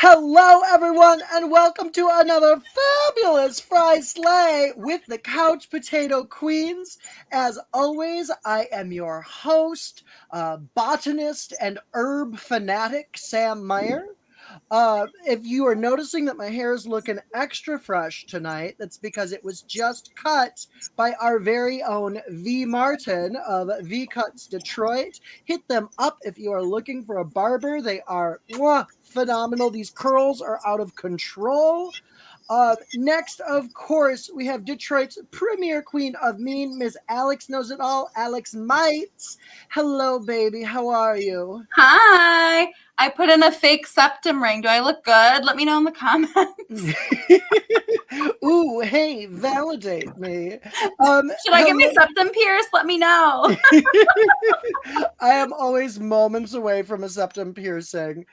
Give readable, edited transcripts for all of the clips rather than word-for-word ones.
Hello, everyone, and welcome to another fabulous Fry Slay with the Couch Potato Queens. As always, I am your host, botanist, and herb fanatic, Sam Meier. If you are noticing that my hair is looking extra fresh tonight, that's because it was just cut by our very own V. Martin of V Cuts Detroit. Hit them up if you are looking for a barber. They are phenomenal. These curls are out of control. Next, of course, we have Detroit's premier queen of mean, Miss Alex Knows It All, Alex Meitz. Hello, baby. How are you? Hi. I put in a fake septum ring. Do I look good? Let me know in the comments. Ooh, hey, validate me. Should I get my septum pierced? Let me know. I am always moments away from a septum piercing.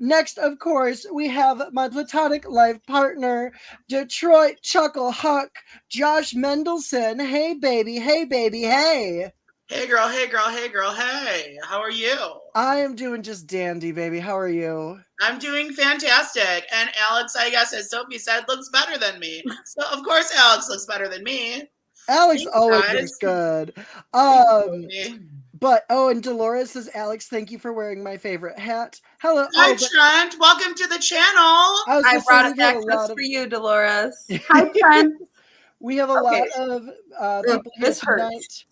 Next, of course, we have my platonic life partner, Detroit Chuckle Huck, Josh Mendelson. Hey, baby. Hey, baby. Hey. Hey girl, hey girl, hey girl, hey. How are you? I am doing just dandy, baby. How are you? I'm doing fantastic. And Alex, I guess, as Sophie said, looks better than me. So, of course, Alex looks better than me. Alex always looks good. But, and Dolores says, Alex, thank you for wearing my favorite hat. Hello. Hi, Trent. Welcome to the channel. I brought it back just for you, Dolores. Hi, Trent. We have a lot of people here tonight.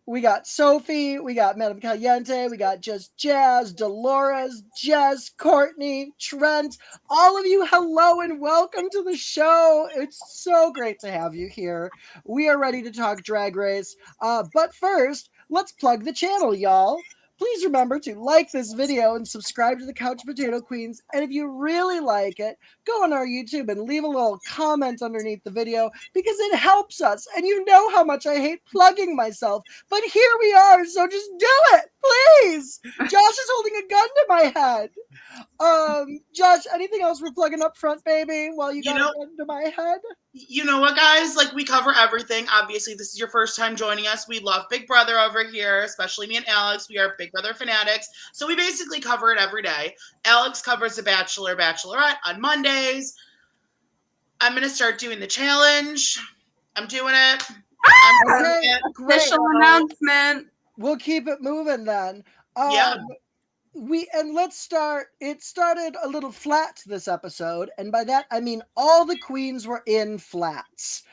We got Sophie, we got Madame Caliente, we got Just Jazz, Dolores, Jess, Courtney, Trent. All of you, hello and welcome to the show. It's so great to have you here. We are ready to talk Drag Race. But first, let's plug the channel, y'all. Please remember to like this video and subscribe to the Couch Potato Queens. And if you really like it, go on our YouTube and leave a little comment underneath the video because it helps us. And you know how much I hate plugging myself. But here we are, so just do it, please. Josh is holding a gun to my head. Josh, anything else we're plugging up front, baby, while you got a gun to my head? You know what, guys? Like, we cover everything. Obviously, this is your first time joining us. We love Big Brother over here, especially me and Alex. We are Big Brother fanatics. So we basically cover it every day. Alex covers The Bachelor, Bachelorette on Mondays. I'm going to start doing the challenge. I'm doing it. Official announcement. We'll keep it moving then. Yeah. Let's start. It started a little flat this episode, and by that I mean all the queens were in flats,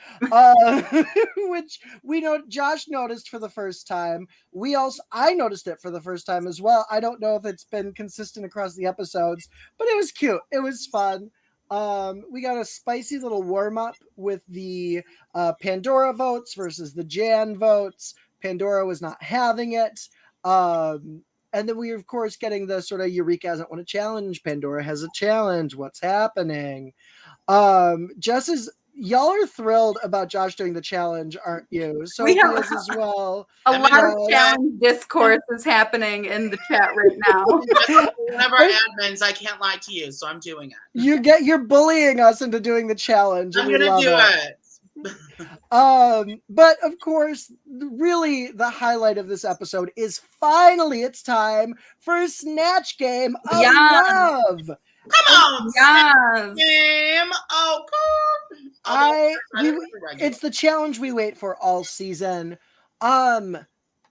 which we know Josh noticed for the first time. I noticed it for the first time as well. I don't know if it's been consistent across the episodes, but it was cute. It was fun. We got a spicy little warm up with the Pandora votes versus the Jan votes. Pandora was not having it. And then we, of course, getting the sort of Eureka doesn't want a challenge. Pandora has a challenge. What's happening? Y'all are thrilled about Josh doing the challenge, aren't you? So is as well. A lot of challenge discourse is happening in the chat right now. One of our admins, I can't lie to you, so I'm doing it. You're bullying us into doing the challenge. I'm gonna do it. But of course, really the highlight of this episode is finally it's time for a Snatch Game of Love. Come on, Snatch Game. Oh, God. It's the challenge we wait for all season. And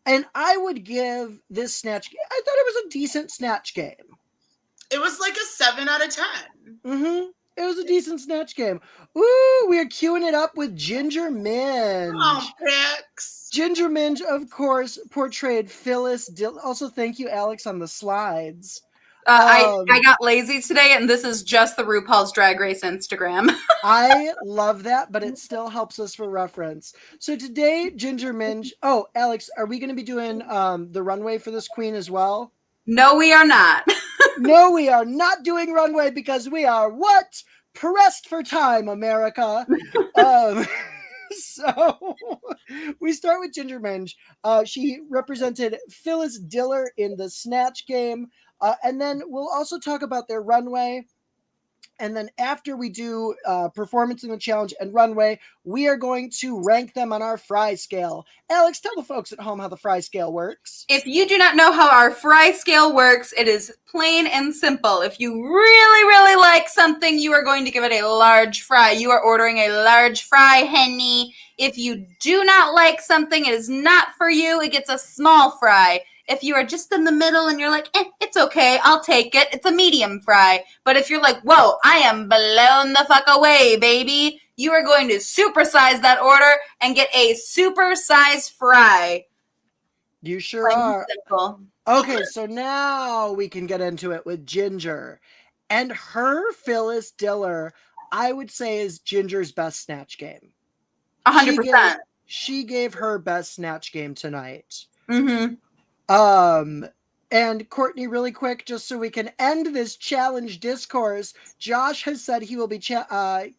I would give this Snatch Game, I thought it was a decent Snatch Game. It was like a 7 out of 10. Mm-hmm. It was a decent Snatch Game. Ooh, we are queuing it up with Ginger Minge. Oh, pics. Ginger Minge, of course, portrayed Phyllis. Also, thank you, Alex, on the slides. I got lazy today, and this is just the RuPaul's Drag Race Instagram. I love that, but it still helps us for reference. So today, Ginger Minge. Oh, Alex, are we going to be doing the runway for this queen as well? No, we are not. No, we are not doing runway because we are what? Pressed for time, America. So we start with Ginger Minge. She represented Phyllis Diller in the Snatch Game. And then we'll also talk about their runway. And then after we do performance in the challenge and runway, we are going to rank them on our fry scale. Alex, tell the folks at home how the fry scale works. If you do not know how our fry scale works, it is plain and simple. If you really, really like something, you are going to give it a large fry. You are ordering a large fry, honey. If you do not like something, it is not for you. It gets a small fry. If you are just in the middle and you're like, it's okay, I'll take it, it's a medium fry. But if you're like, whoa, I am blown the fuck away, baby, you are going to supersize that order and get a super-size fry. You sure are. Simple. Okay, so now we can get into it with Ginger. And her Phyllis Diller, I would say, is Ginger's best snatch game. 100%. She gave her best snatch game tonight. Mm-hmm. And Courtney, really quick, just so we can end this challenge discourse, Josh has said he will be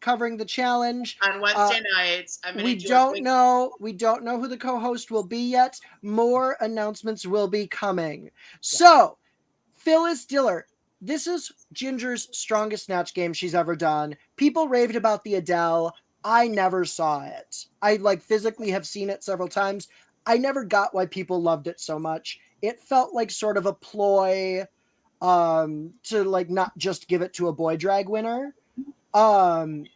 covering the challenge on Wednesday nights. We don't know who the co-host will be yet. More announcements will be coming. Yeah. So, Phyllis Diller, this is Ginger's strongest snatch game she's ever done. People raved about the Adele. I never saw it. I physically have seen it several times. I never got why people loved it so much. It felt like sort of a ploy to not just give it to a boy drag winner. And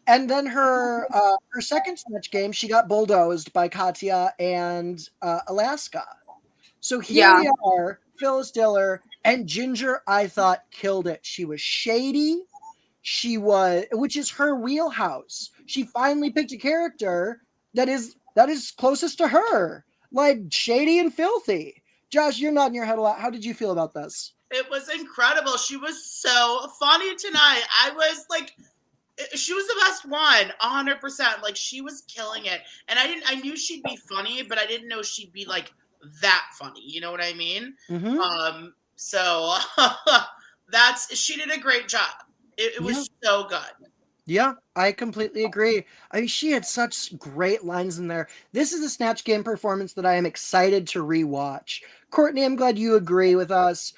then her second snatch game, she got bulldozed by Katya and Alaska. So here we are, Phyllis Diller and Ginger, I thought, killed it. She was shady. Which is her wheelhouse. She finally picked a character that is closest to her, shady and filthy. Josh, you're nodding your head a lot. How did you feel about this? It was incredible. She was so funny tonight. I was she was the best one, 100%. She was killing it. And I knew she'd be funny, but I didn't know she'd be that funny. You know what I mean? Mm-hmm. So she did a great job. It was so good. Yeah, I completely agree. I mean, she had such great lines in there. This is a Snatch Game performance that I am excited to rewatch. Courtney, I'm glad you agree with us.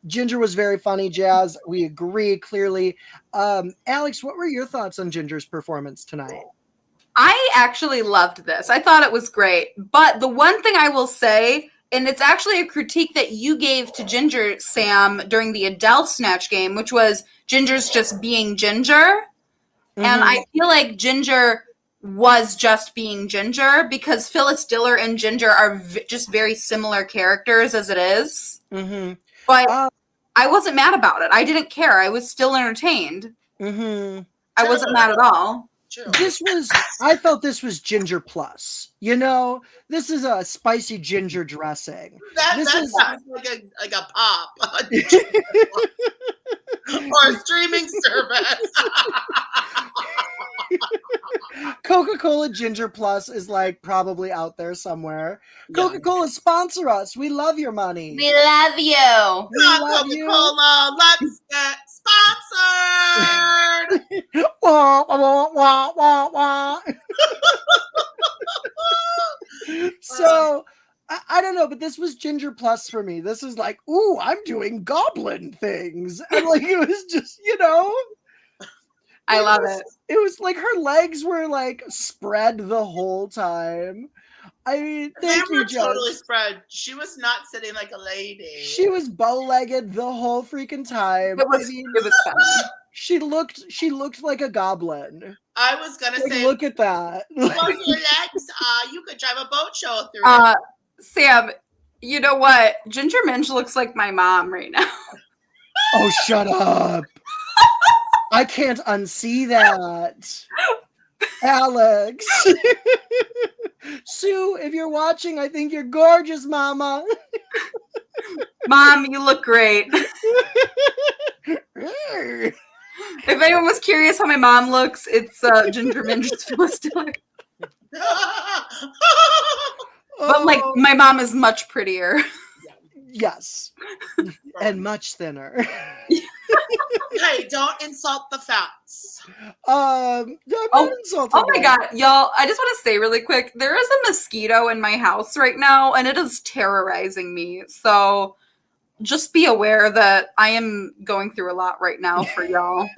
Ginger was very funny, Jazz. We agree, clearly. Alex, what were your thoughts on Ginger's performance tonight? I actually loved this. I thought it was great. But the one thing I will say, and it's actually a critique that you gave to Ginger, Sam, during the Adele Snatch Game, which was Ginger's just being Ginger. Mm-hmm. And I feel like Ginger was just being Ginger because Phyllis Diller and Ginger are just very similar characters as it is. Mm-hmm. But I wasn't mad about it. I didn't care. I was still entertained. Mm-hmm. I wasn't mad at all. I felt this was Ginger Plus. This is a spicy ginger dressing. That sounds like a pop. Or a streaming service. Coca-Cola Ginger Plus is probably out there somewhere. Yeah. Coca-Cola, sponsor us. We love your money. We love you. Coca-Cola, let's get sponsored. Wah, wah, wah, wah, wah. So I don't know, but this was Ginger Plus for me. This is ooh, I'm doing goblin things. And it was just, I love it. It was her legs were spread the whole time. I mean, thank you, Josh. Totally spread. She was not sitting like a lady. She was bow-legged the whole freaking time. It was fun. She looked like a goblin. I was gonna say, look at that. Your legs, you could drive a boat show through it. Sam, you know what? Ginger Minge looks like my mom right now. Oh, shut up. I can't unsee that. Alex. Sue, if you're watching, I think you're gorgeous, Mama. Mom, you look great. If anyone was curious how my mom looks, it's Ginger Minge's Phyllis Diller. But my mom is much prettier. Yes. And much thinner. Hey, don't insult the facts. Oh my God, y'all, I just want to say really quick, there is a mosquito in my house right now and it is terrorizing me. So just be aware that I am going through a lot right now for y'all.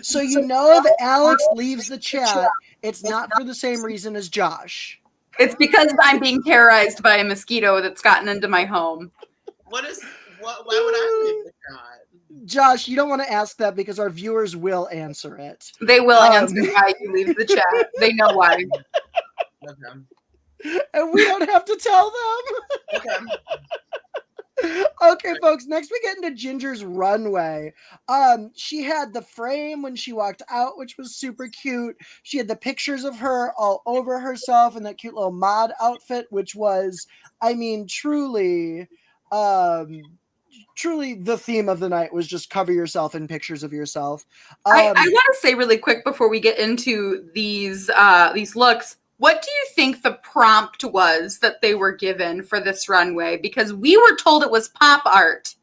So if Alex leaves the chat, it's not for the same reason as Josh. It's because I'm being terrorized by a mosquito that's gotten into my home. Why would I leave the chat? Josh, you don't want to ask that because our viewers will answer it. They will answer why you leave the chat. They know why. Okay. And we don't have to tell them. Okay. Okay, folks, next we get into Ginger's runway. She had the frame when she walked out, which was super cute. She had the pictures of her all over herself in that cute little mod outfit, which was, I mean, truly the theme of the night was just cover yourself in pictures of yourself. I want to say really quick before we get into these looks, what do you think the prompt was that they were given for this runway? Because we were told it was pop art.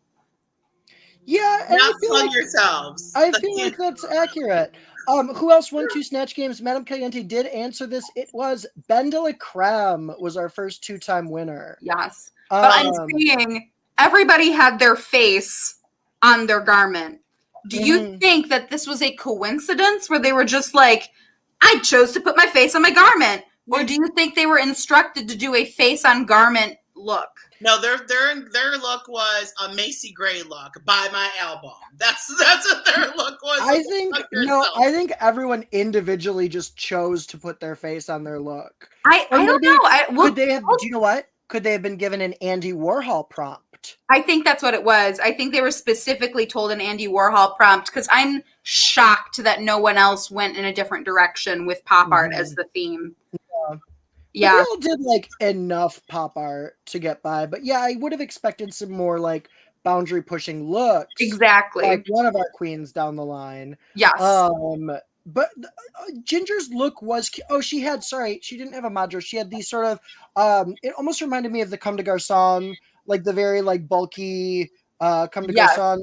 Yeah, and Not plug yourselves. I feel like that's accurate. Who else won 2 Snatch Games? Madame Caliente did answer this. It was Ben de la Creme was our first 2-time winner. Yes. But I'm saying everybody had their face on their garment. Do you think that this was a coincidence where they were just like, I chose to put my face on my garment? Or do you think they were instructed to do a face on garment look? No, their look was a Macy Gray look by my album. That's what their look was. I think everyone individually just chose to put their face on their look. I don't know. Could they have? Do you know what? Could they have been given an Andy Warhol prompt? I think that's what it was. I think they were specifically told an Andy Warhol prompt because I'm shocked that no one else went in a different direction with pop art as the theme. Yeah. We all did like enough pop art to get by, but yeah, I would have expected some more like boundary pushing looks. Exactly. Like one of our queens down the line. Yes. But Ginger's look was she didn't have a mod dress. She had these sort of it almost reminded me of the Comme des Garçons, like the very like bulky Comme des Garçons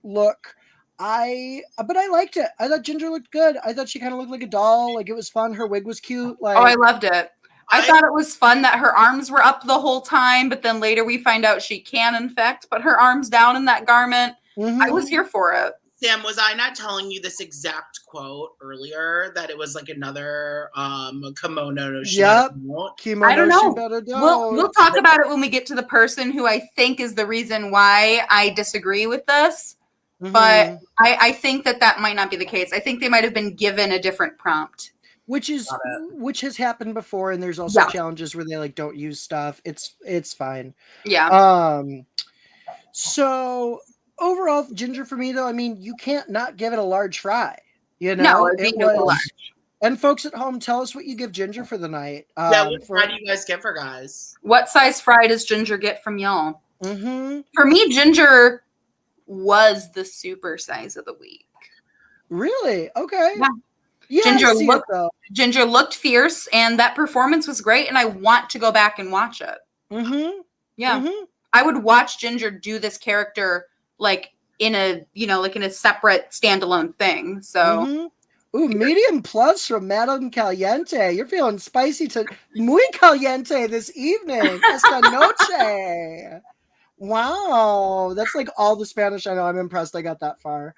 look. But I liked it. I thought Ginger looked good. I thought she kind of looked like a doll. Like it was fun. Her wig was cute. Like, I loved it. I thought it was fun that her arms were up the whole time, but then later we find out she can, in fact, put her arms down in that garment. I was here for it. Sam, was I not telling you this exact quote earlier that it was like another kimono? Yep. I don't know. We'll talk about it when we get to the person who I think is the reason why I disagree with this. But I think that might not be the case. I think they might have been given a different prompt. Which has happened before, and there's also challenges where they like don't use stuff. It's fine. Yeah. So overall, Ginger for me though, I mean, you can't not give it a large fry. You know, no, it was large. And folks at home, tell us what you give Ginger for the night. What fry do you guys give her, guys? What size fry does Ginger get from y'all? For me, Ginger was the super size of the week. Really? Okay. Yeah. Ginger looked fierce, and that performance was great, and I want to go back and watch it. Yeah. I would watch Ginger do this character like in a separate standalone thing. So Ooh, medium plus from Madame Caliente. You're feeling spicy to muy caliente this evening. Esta noche. Wow, that's like all the Spanish I know. I'm impressed I got that far.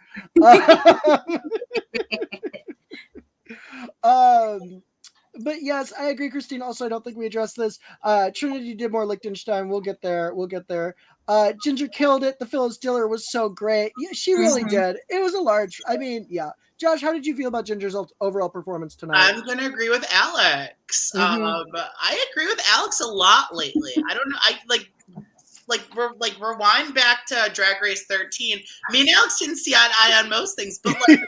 But yes, I agree, Christine. Also, I don't think we addressed this. Trinity did more Liechtenstein. We'll get there. Ginger killed it. The Phyllis Diller was so great. Yeah, she really did. It was a large. I mean, yeah. Josh, how did you feel about Ginger's overall performance tonight? I'm gonna agree with Alex. I agree with Alex a lot lately. I don't know. Rewind back to Drag Race 13. Me and Alex didn't see eye to eye on most things, but like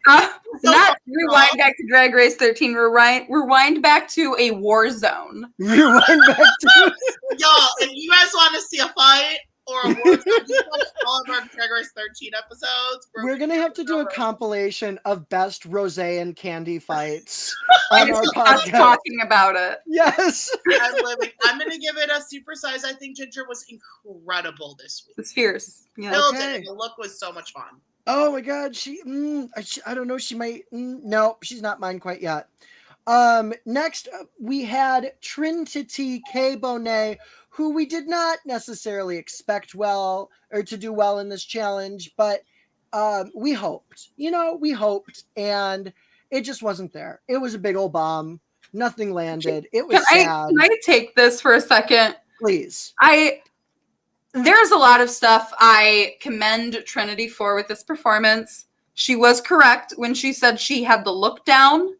now, not rewind back to Drag Race 13. Rewind back to a war zone. Rewind back to y'all. If you guys want to see a fight or a war zone, just watch all of our Drag Race 13 episodes. We're gonna have to do a compilation of best rosé and candy fights on our podcast. Talking about it. Yes. I'm gonna give it a super size. I think Ginger was incredible this week. It's fierce. Yeah. The look was so much fun. Oh my god, I don't know. She might. No, she's not mine quite yet. Next, we had Trinity K Bonet, who we did not necessarily expect to do well in this challenge, but we hoped. We hoped, and it just wasn't there. It was a big old bomb. Nothing landed. It was sad. Can I take this for a second? Please. There's a lot of stuff I commend Trinity for with this performance. She was correct when she said she had the look down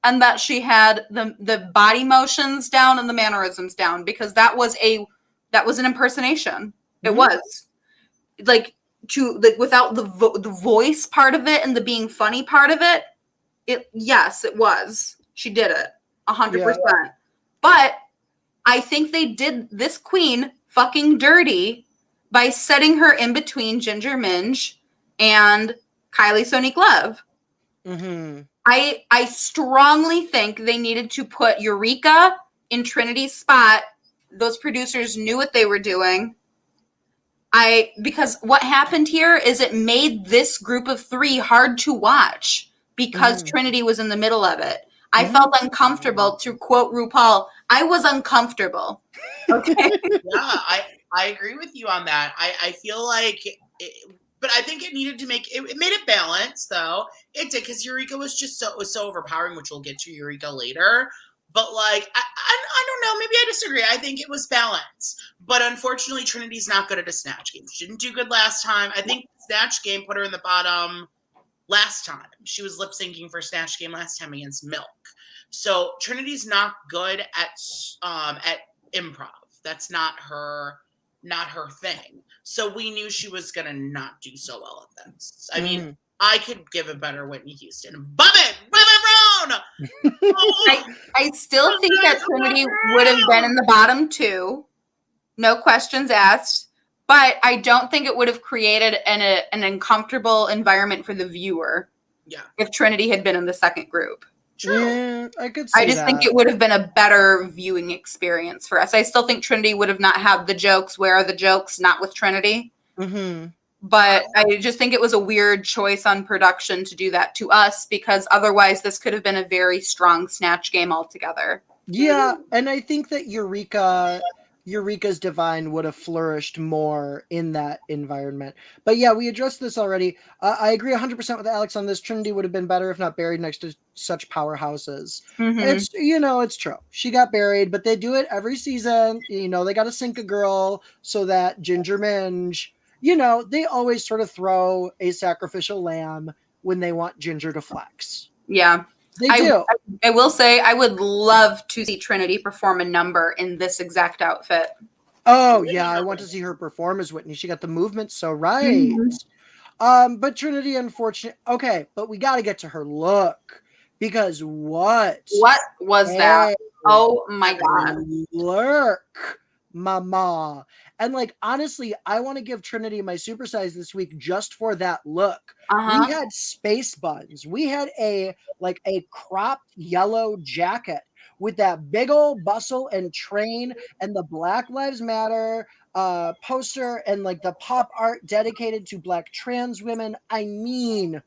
and that she had the body motions down and the mannerisms down, because that was an impersonation. It was without the voice part of it and the being funny part of it. Yes, it was. She did it 100%. Yeah. But I think they did this queen fucking dirty by setting her in between Ginger Minj and Kylie Sonique Love. Mm-hmm. I strongly think they needed to put Eureka in Trinity's spot. Those producers knew what they were doing. Because what happened here is it made this group of three hard to watch because Trinity was in the middle of it. I felt uncomfortable. To quote RuPaul, I was uncomfortable. Okay. Yeah, I agree with you on that. I feel like, but I think it needed to make it made it balanced, though. It did, because Eureka was just so overpowering, which we'll get to Eureka later. But I don't know. Maybe I disagree. I think it was balanced. But unfortunately, Trinity's not good at a snatch game. She didn't do good last time. I think snatch game put her in the bottom last time. She was lip syncing for snatch game last time against Milk. So Trinity's not good at improv. That's not her thing. So we knew she was gonna not do so well at this. I mean, I could give a better Whitney Houston. Bum it Brown. I still think that Trinity would have been in the bottom two, no questions asked. But I don't think it would have created an uncomfortable environment for the viewer. Yeah, if Trinity had been in the second group. True. Yeah, I could see I just think it would have been a better viewing experience for us. I still think Trinity would have not had the jokes. Where are the jokes? Not with Trinity. Mm-hmm. But I just think it was a weird choice on production to do that to us, because otherwise this could have been a very strong snatch game altogether. Yeah, and I think that Eureka's Divine would have flourished more in that environment. But yeah, we addressed this already. I agree 100% with Alex on this. Trinity would have been better if not buried next to such powerhouses. Mm-hmm. It's true. She got buried, but they do it every season. They got to sink a girl so that Ginger Minj, they always sort of throw a sacrificial lamb when they want Ginger to flex. Yeah. They do. I will say I would love to see Trinity perform a number in this exact outfit. Oh, yeah. I want to see her perform as Whitney. She got the movement so right. Mm-hmm. But Trinity, unfortunately. Okay, but we got to get to her look. Because what was that? Oh, my God. Look, mama. And honestly, I want to give Trinity my supersize this week just for that look. We had space buns. We had a cropped yellow jacket with that big old bustle and train and the Black Lives Matter poster and the pop art dedicated to Black trans women. I mean,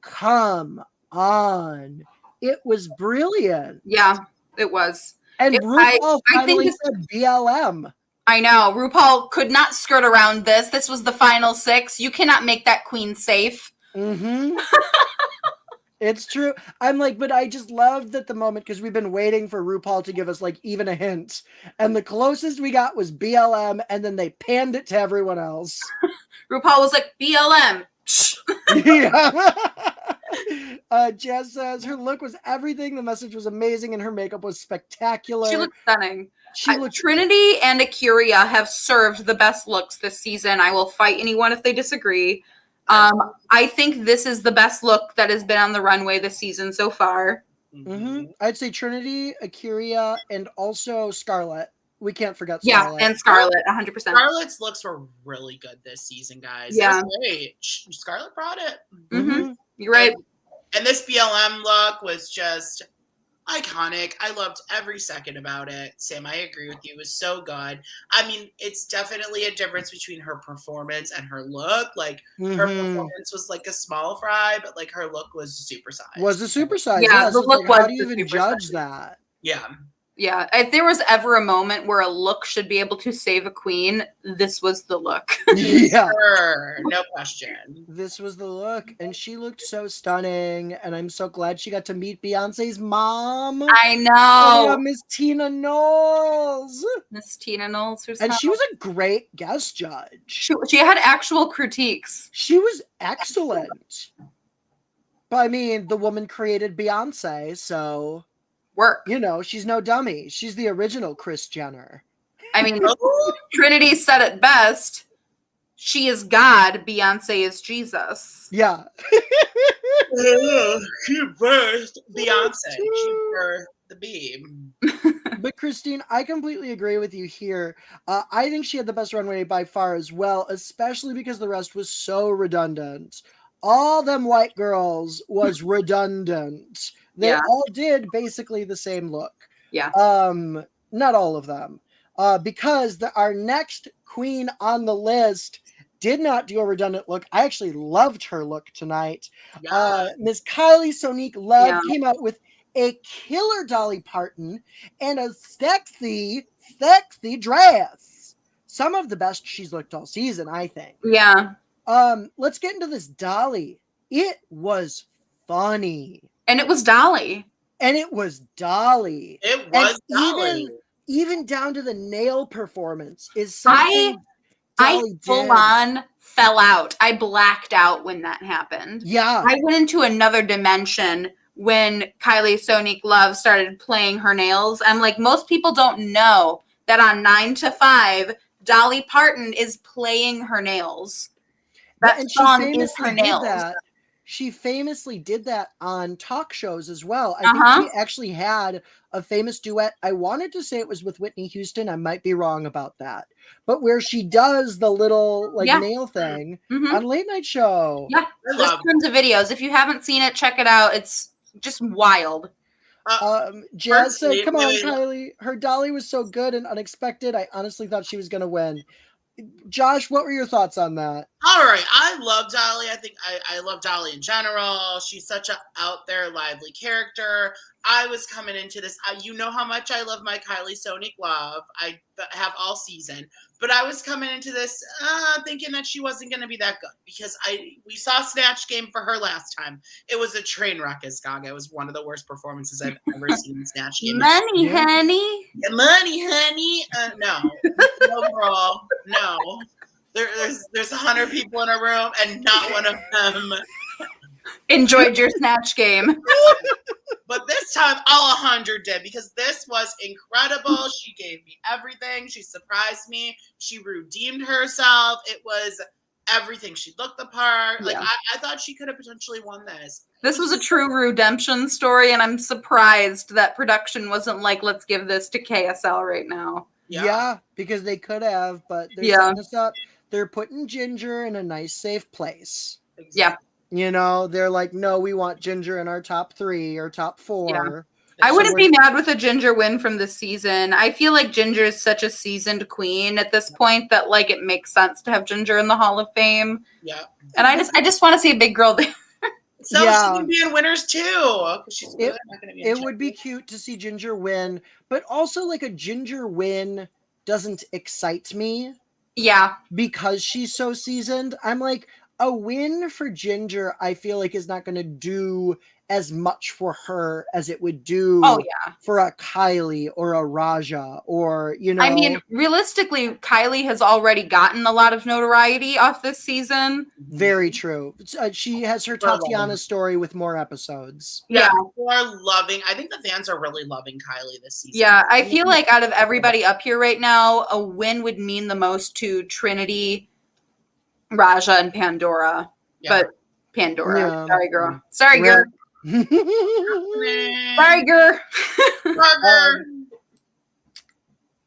come on. It was brilliant. Yeah, it was. And RuPaul finally said BLM. I know. RuPaul could not skirt around this. This was the final 6. You cannot make that queen safe. Mm-hmm. It's true. I'm but I just loved that the moment, because we've been waiting for RuPaul to give us even a hint. And the closest we got was BLM, and then they panned it to everyone else. RuPaul was like, BLM. Yeah. Jazz says her look was everything. The message was amazing, and her makeup was spectacular. She looked stunning. Trinity and Aquaria have served the best looks this season. I will fight anyone if they disagree. I think this is the best look that has been on the runway this season so far. Mm-hmm. I'd say Trinity, Aquaria, and also Scarlett. We can't forget Scarlett. Yeah, and Scarlett, 100%. Scarlett's looks were really good this season, guys. Yeah. Great. Scarlett brought it. Mm-hmm. You're right. And this BLM look was just iconic. I loved every second about it. Sam, I agree with you. It was so good. I mean, it's definitely a difference between her performance and her look. Like, her performance was like a small fry, but like her look was supersized. Was a supersize. Yeah, Yeah, the so look like, how was do you even judge that? Yeah. Yeah, if there was ever a moment where a look should be able to save a queen, this was the look. Yeah. Sure. No question. This was the look, and she looked so stunning, and I'm so glad she got to meet Beyonce's mom. I know. Oh my God, Miss Tina Knowles. Miss Tina Knowles herself. And she was a great guest judge. She had actual critiques. She was excellent. But I mean, the woman created Beyonce, so... Work. You know, she's no dummy. She's the original Kris Jenner. I mean, Trinity said it best. She is God. Beyonce is Jesus. Yeah. She birthed Beyonce. She birthed the beam. But Christine, I completely agree with you here. I think she had the best runway by far as well, especially because the rest was so redundant. All them white girls was redundant. They all did basically the same look. Yeah. Not all of them. Because our next queen on the list did not do a redundant look. I actually loved her look tonight. Yeah. Miss Kylie Sonique Love came out with a killer Dolly Parton and a sexy, sexy dress. Some of the best she's looked all season, I think. Yeah. Let's get into this Dolly. It was funny. And it was Dolly. It was Dolly. Dolly. Even down to the nail performance is something Dolly did. Full on fell out. I blacked out when that happened. Yeah. I went into another dimension when Kylie Sonique Love started playing her nails. I'm like, most people don't know that on 9 to 5, Dolly Parton is playing her nails. That song is her nails. She famously did that on talk shows as well. I think she actually had a famous duet. I wanted to say it was with Whitney Houston. I might be wrong about that. But where she does the little nail thing on Late Night Show. Yeah, there's tons of videos. If you haven't seen it, check it out. It's just wild. Jazz said, come on, Kylie. Her Dolly was so good and unexpected. I honestly thought she was going to win. Josh, what were your thoughts on that? All right. I love Dolly. I think I love Dolly in general. She's such an out there, lively character. I was coming into this. You know how much I love my Kylie Sonique Love. I have all season. But I was coming into this thinking that she wasn't going to be that good because we saw Snatch Game for her last time. It was a train wreck as Gaga. It was one of the worst performances I've ever seen in Snatch Game. Money, honey. Yeah, money, honey. No, girl. No. There's 100 people in a room and not one of them enjoyed your Snatch Game. But this time all 100 did because this was incredible. She gave me everything. She surprised me. She redeemed herself. It was everything. She looked the part. Like I thought she could have potentially won this. This was a true redemption story, and I'm surprised that production wasn't like, let's give this to KSL right now. Yeah, because they could have, but they're setting us up. They're putting Ginger in a nice, safe place. Exactly. Yeah. You know, they're like, no, we want Ginger in our top 3 or top 4. Yeah. I wouldn't be mad with a Ginger win from this season. I feel like Ginger is such a seasoned queen at this point that like it makes sense to have Ginger in the Hall of Fame. Yeah. And I just want to see a big girl there. So she can be in winners too. She's good. It would be cute to see Ginger win, but also like a Ginger win doesn't excite me. Yeah. Because she's so seasoned. I'm like, a win for Ginger, I feel like is not going to do as much for her as it would do for a Kylie or a Raja or, you know. I mean, realistically, Kylie has already gotten a lot of notoriety off this season. Very true. She has her Tatiana story with more episodes. Yeah. People are loving. I think the fans are really loving Kylie this season. Yeah, I feel like out of everybody up here right now, a win would mean the most to Trinity, Raja, and Pandora. Yeah. But Pandora. Yeah. Sorry, girl. Sorry, girl. Sorry, girl.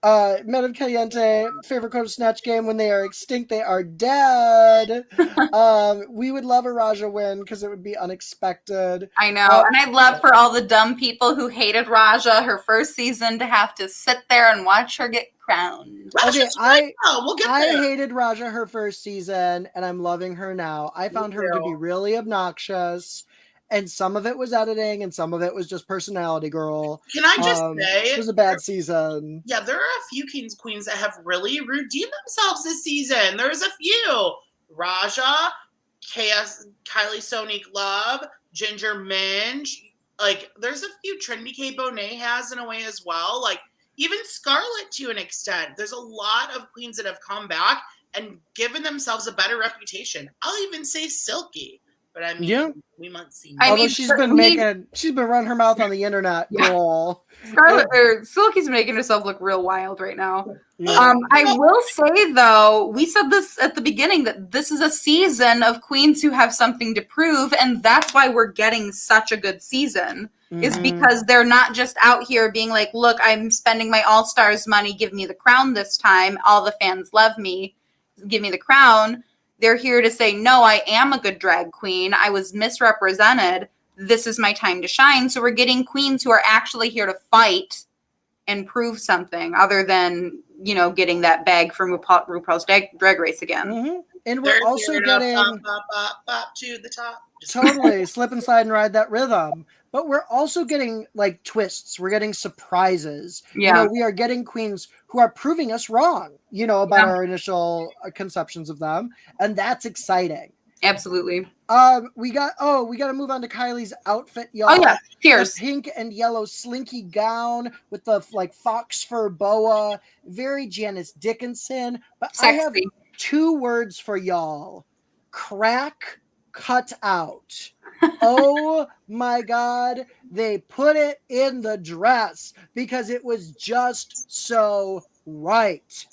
Madame Caliente, favorite quote of Snatch Game: when they are extinct, they are dead. We would love a Raja win because it would be unexpected. I know. And I'd love for all the dumb people who hated Raja her first season to have to sit there and watch her get crowned. Okay, we'll get I there. hated Raja her first season, and I'm loving her now. I found her to be really obnoxious, and some of it was editing, and some of it was just personality, girl. Can I just say, it was a bad season. Yeah, there are a few queens that have really redeemed themselves this season. There's a few. Raja, Kylie Sonique Love, Ginger Minge. Like, there's a few. Trinity K Bonet has in a way as well. Like, even Scarlett to an extent. There's a lot of queens that have come back and given themselves a better reputation. I'll even say Silky. But I mean, we might see more. Although she's been running her mouth on the internet, girl. Silky's making herself look real wild right now. Yeah. I will say though, we said this at the beginning that this is a season of queens who have something to prove, and that's why we're getting such a good season. Is because they're not just out here being like, look, I'm spending my All-Stars money, give me the crown this time. All the fans love me, give me the crown. They're here to say, no, I am a good drag queen. I was misrepresented. This is my time to shine. So we're getting queens who are actually here to fight and prove something other than, getting that bag from RuPaul's Drag Race again. And we're also getting up to the top. Totally slip and slide and ride that rhythm. But we're also getting like twists. We're getting surprises. Yeah. We are getting queens who are proving us wrong, about our initial conceptions of them. And that's exciting. Absolutely. We got to move on to Kylie's outfit, y'all. Oh yeah, fierce. The pink and yellow slinky gown with the fox fur boa, very Janice Dickinson. But sexy. I have 2 words for y'all: crack cut out. Oh my God, they put it in the dress because it was just so right.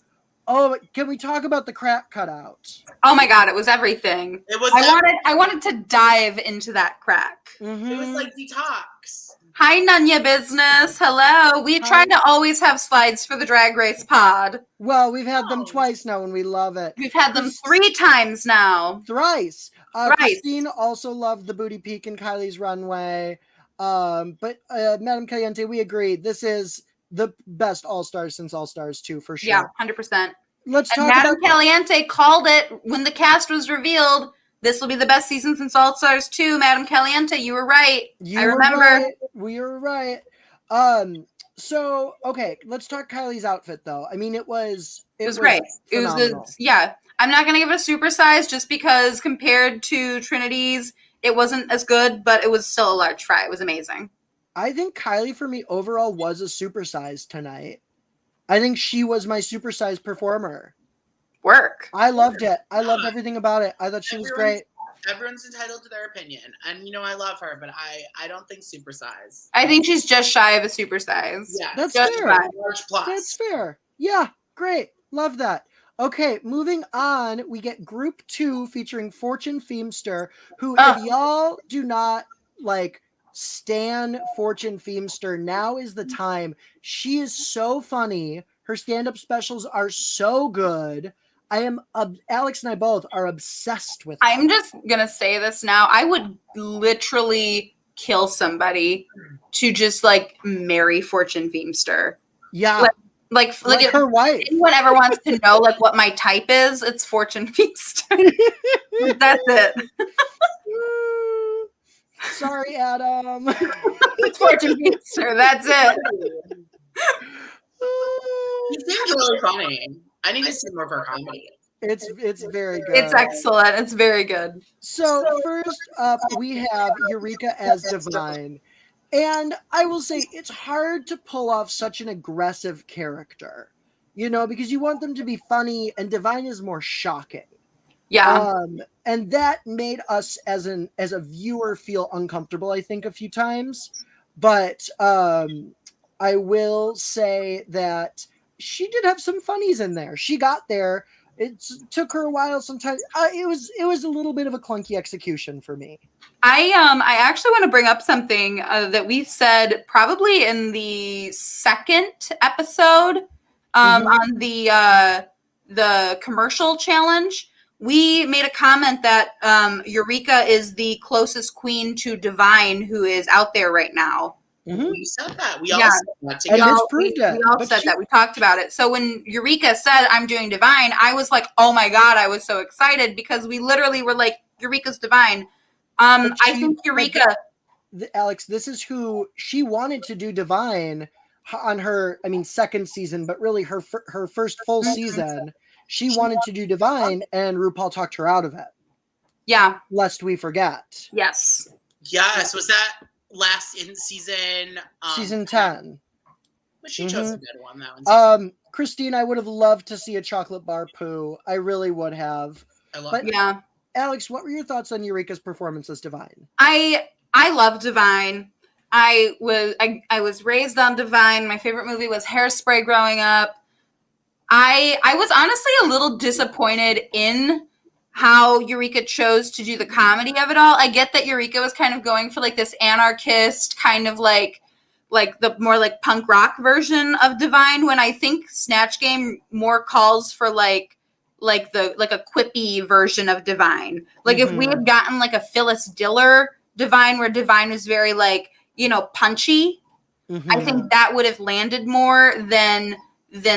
Oh, can we talk about the crack cutout? Oh my God, it was everything. I wanted to dive into that crack. It was like detox. Hi, Nunya Business. Hello. We try to always have slides for the Drag Race pod. Well, we've had them twice now, and we love it. We've had them 3 times now. Thrice. Christine also loved the booty peek in Kylie's runway. But Madame Caliente, we agree. This is the best All-Stars since All-Stars 2, for sure. Yeah, 100%. Let's talk Madame Caliente called it when the cast was revealed. This will be the best season since All-Stars 2. Madame Caliente, you were right. I remember. Right. We were right. So, okay, let's talk Kylie's outfit, though. I mean, it was great. Phenomenal. I'm not going to give it a supersize just because compared to Trinity's, it wasn't as good, but it was still a large fry. It was amazing. I think Kylie, for me, overall, was a supersize tonight. I think she was my supersize performer. Work. I loved it. I loved everything about it. I thought she was great. Everyone's entitled to their opinion. And, I love her, but I don't think supersize. I think she's just shy of a supersize. Yeah. That's just fair. Large plus. That's fair. Yeah, great. Love that. Okay, moving on, we get Group 2 featuring Fortune Feemster, who, if y'all do not, stan Fortune Feemster, now is the time. She is so funny. Her stand-up specials are so good. Alex and I both are obsessed with her. I'm just going to say this now. I would literally kill somebody to just, marry Fortune Feemster. Yeah. Like if her wife. Anyone ever wants to know what my type is, it's Fortune Feemster. That's it. Sorry, Adam. It's Fortune Feemster. That's it. He seems really funny. I need to see more of her comedy. It's very good. It's excellent. It's very good. So first up, we have Eureka as Divine. And I will say it's hard to pull off such an aggressive character, because you want them to be funny, and Divine is more shocking. Yeah. And that made us as a viewer feel uncomfortable, I think, a few times. But I will say that she did have some funnies in there. She got there. It took her a while sometimes. It was a little bit of a clunky execution for me. I actually want to bring up something that we said probably in the second episode on the commercial challenge, we made a comment that Eureka is the closest queen to Divine who is out there right now. We said that. We all said that together. And this proved it. We all said that. We talked about it. So when Eureka said, I'm doing Divine, I was like, oh my God, I was so excited because we literally were like, Eureka's Divine. I think Eureka... Alex, this is who she wanted to do Divine on her, second season, but really her first full season. She wanted to do Divine, and RuPaul talked her out of it. Yeah. Lest we forget. Yes. Was that last in season? Season 10. But she chose a good one, though. Christine, I would have loved to see a chocolate bar poo. I really would have. I love it. Yeah. Alex, what were your thoughts on Eureka's performance as Divine? I love Divine. I was raised on Divine. My favorite movie was Hairspray growing up. I was honestly a little disappointed in how Eureka chose to do the comedy of it all. I get that Eureka was kind of going for like this anarchist kind of like the more like punk rock version of Divine, when I think Snatch Game more calls for like a quippy version of Divine. Like if we had gotten like a Phyllis Diller Divine where Divine was very like, punchy, I think that would have landed more than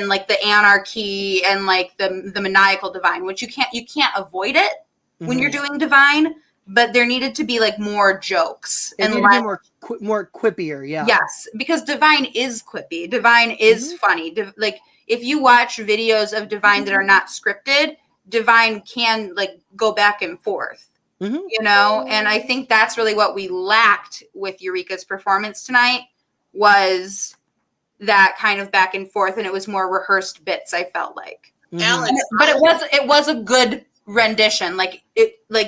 like the anarchy and like the maniacal Divine, which you can't avoid it when you're doing Divine, but there needed to be like more jokes and more quippier. Yeah. Yes, because Divine is quippy. Divine is funny. Like if you watch videos of Divine that are not scripted, Divine can like go back and forth. And I think that's really what we lacked with Eureka's performance tonight was that kind of back and forth, and it was more rehearsed bits, I felt like. Alex, but it was a good rendition. Like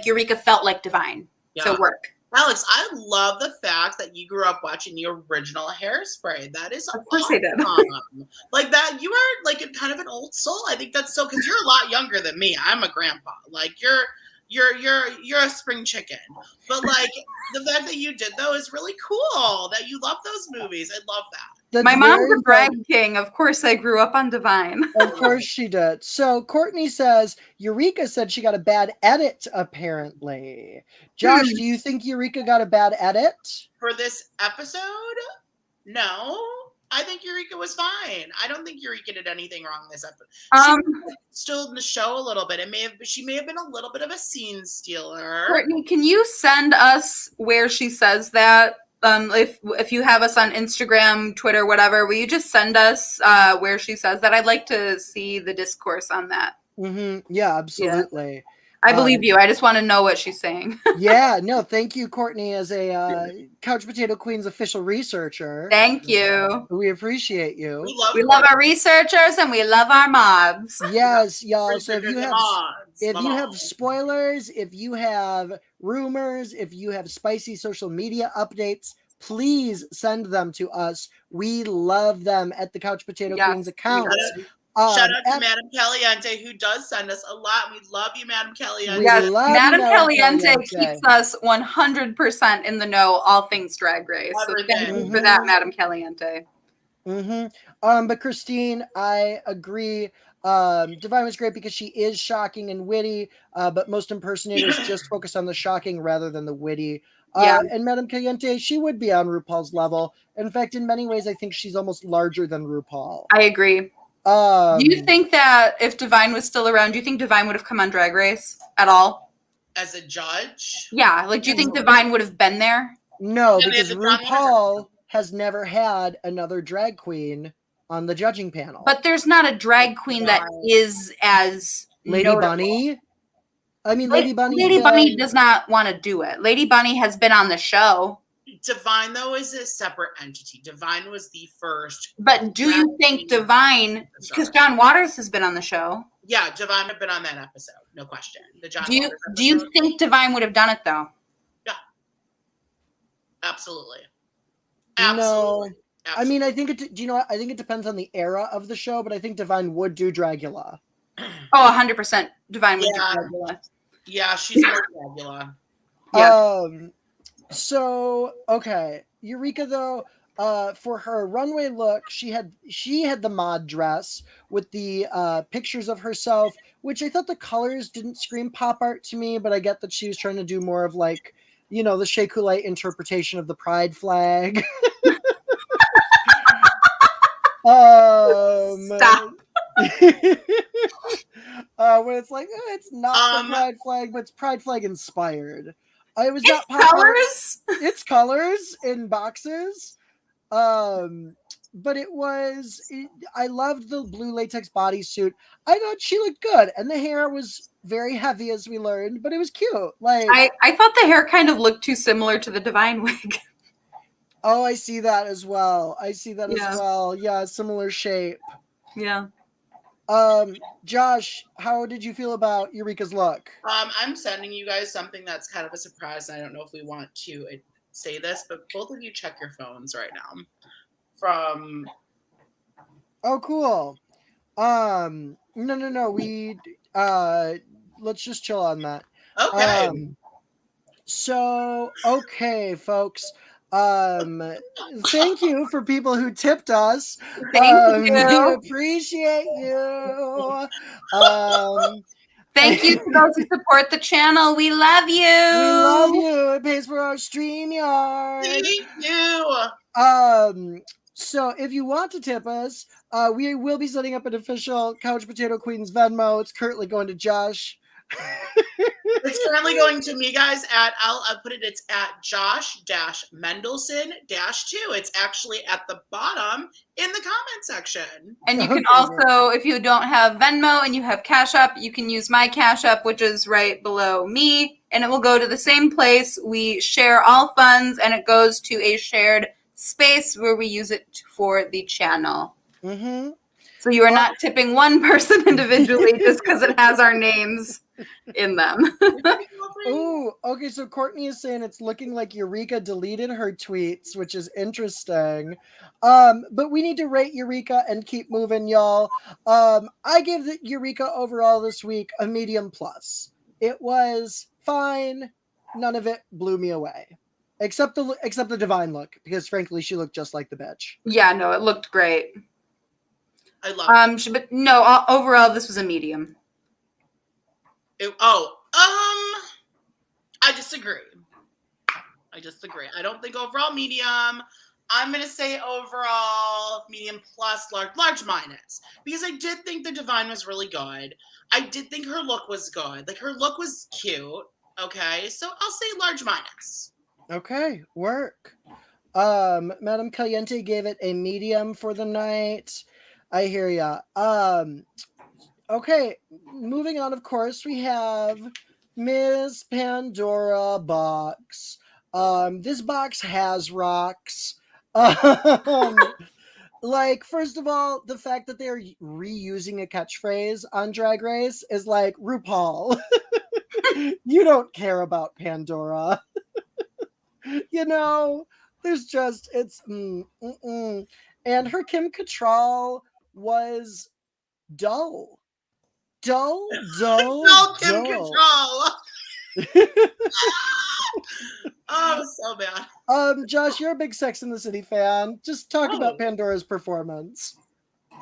Eureka felt like Divine. Yeah. So work. Alex, I love the fact that you grew up watching the original Hairspray. That is of course awesome. I did. Like that, you are like kind of an old soul. I think that's so because you're a lot younger than me. I'm a grandpa. Like you're a spring chicken. But like the fact that you did though is really cool. That you love those movies. I love that. That's my mom's a drag king. Of course, I grew up on Divine. Of course she did. So Courtney says, Eureka said she got a bad edit, apparently. Josh, do you think Eureka got a bad edit? For this episode? No. I think Eureka was fine. I don't think Eureka did anything wrong this episode. She stole the show a little bit. She may have been a little bit of a scene stealer. Courtney, can you send us where she says that? If you have us on Instagram, Twitter, whatever, will you just send us where she says that? I'd like to see the discourse on that. Yeah, absolutely. Yeah. I believe you. I just want to know what she's saying. Yeah, no, thank you, Courtney, as a Couch Potato Queen's official researcher. Thank you. We appreciate you. We love our researchers and we love our mobs. Yes, y'all. So if you have spoilers, if you have rumors, if you have spicy social media updates, please send them to us. We love them at the Couch Potato Queen's account. Shout out to Madame Caliente, who does send us a lot. We love you, Madame Caliente. Yes, Madame Caliente keeps us 100% in the know, all things Drag Race. So thank you for that, Madame Caliente. But Christine, I agree. Divine was great because she is shocking and witty, but most impersonators just focus on the shocking rather than the witty. And Madame Caliente, she would be on RuPaul's level. In fact, in many ways, I think she's almost larger than RuPaul. I agree. Do you think that if Divine was still around, do you think Divine would have come on Drag Race at all? As a judge? Yeah, like do you think Divine would have been there? No, because RuPaul has never had another drag queen on the judging panel. But there's not a drag queen that is as Lady notable. Bunny. I mean, Lady Bunny does not want to do it. Lady Bunny has been on the show. Divine, though, is a separate entity. Divine was the first. But do you think Divine, because John Waters has been on the show. Yeah, Divine had been on that episode. No question. Do you think Divine would have done it, though? Yeah. Absolutely. No. I mean, I think I think it depends on the era of the show, but I think Divine would do Dragula. Oh, 100% Divine would do Dragula. Yeah, she's more Dragula. Yeah. So, okay. Eureka, though, for her runway look, she had the mod dress with the pictures of herself, which I thought the colors didn't scream pop art to me, but I get that she was trying to do more of like, you know, the Shea Coulee interpretation of the pride flag. Stop. When it's like, it's not the pride flag, but it's pride flag inspired. It was not pop colors. It's colors in boxes. But it was, I loved the blue latex bodysuit. I thought she looked good, and the hair was very heavy, as we learned, but it was cute. Like, I thought the hair kind of looked too similar to the Divine wig. Oh, I see that as well. As well. Yeah, similar shape. Yeah. Josh, how did you feel about Eureka's look? I'm sending you guys something that's kind of a surprise. I don't know if we want to say this, but both of you check your phones right now. Oh, cool. No. We let's just chill on that. Okay. So, okay, folks. Thank you for people who tipped us. Thank you. We appreciate you. Thank you to those who support the channel. We love you. We love you. It pays for our StreamYard. Thank you. So if you want to tip us, we will be setting up an official Couch Potato Queens Venmo. It's currently going to Josh. It's currently going to me, guys. I'll put it. It's at Josh-Mendelson-2. It's actually at the bottom in the comment section. And you can also, if you don't have Venmo and you have Cash App, you can use my Cash App, which is right below me, and it will go to the same place. We share all funds, and it goes to a shared space where we use it for the channel. Mm-hmm. So you are not tipping one person individually just because it has our names in them. Oh, okay. So Courtney is saying it's looking like Eureka deleted her tweets, which is interesting. But we need to rate Eureka and keep moving, y'all. I gave the Eureka overall this week a medium plus. It was fine. None of it blew me away, except the Divine look, because frankly, she looked just like the bitch. Yeah, no, it looked great. I love it. But no, overall, this was a medium. I disagree. I don't think overall medium. I'm going to say overall medium plus, large minus. Because I did think the Divine was really good. I did think her look was good. Like, her look was cute. Okay, so I'll say large minus. Okay, work. Madame Caliente gave it a medium for the night. I hear ya. Okay, moving on, of course, we have Miss Pandora box. This box has rocks. Like, first of all, the fact that they're reusing a catchphrase on Drag Race is like, RuPaul, you don't care about Pandora. You know, there's just, it's, And her Kim Cattrall was dull. No, Kim Cattrall. Oh, so bad. Josh, you're a big Sex and the City fan. Just talk about Pandora's performance.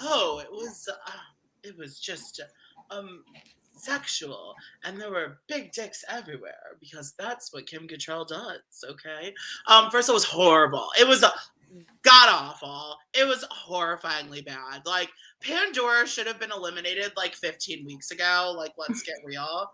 Oh, it was just sexual, and there were big dicks everywhere because that's what Kim Cattrall does. Okay. First, it was horrible. It was god awful. It was horrifyingly bad. Like, Pandora should have been eliminated like 15 weeks ago. Like, let's get real.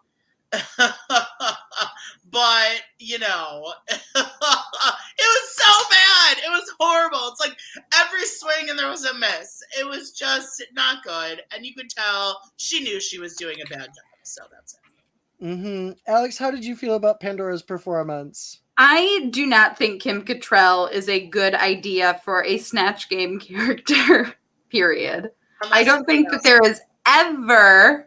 But, you know, it was so bad. It was horrible. It's like every swing and there was a miss. It was just not good. And you could tell she knew she was doing a bad job. So that's it. Mm-hmm. Alex, how did you feel about Pandora's performance? I do not think Kim Cattrall is a good idea for a Snatch Game character, period. I don't think that there is ever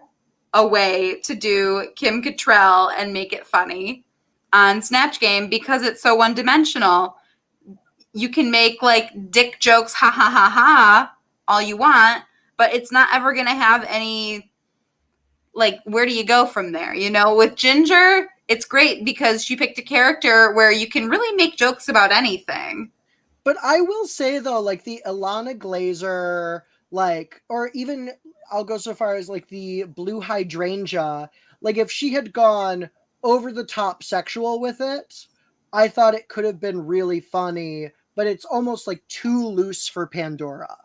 a way to do Kim Cattrall and make it funny on Snatch Game because it's so one-dimensional. You can make, like, dick jokes, ha ha ha ha, all you want, but it's not ever going to have any, like, where do you go from there? You know, with Ginger, it's great because she picked a character where you can really make jokes about anything. But I will say though, like the Ilana Glazer, like, or even I'll go so far as like the Blue Hydrangea, like if she had gone over the top sexual with it, I thought it could have been really funny, but it's almost like too loose for Pandora.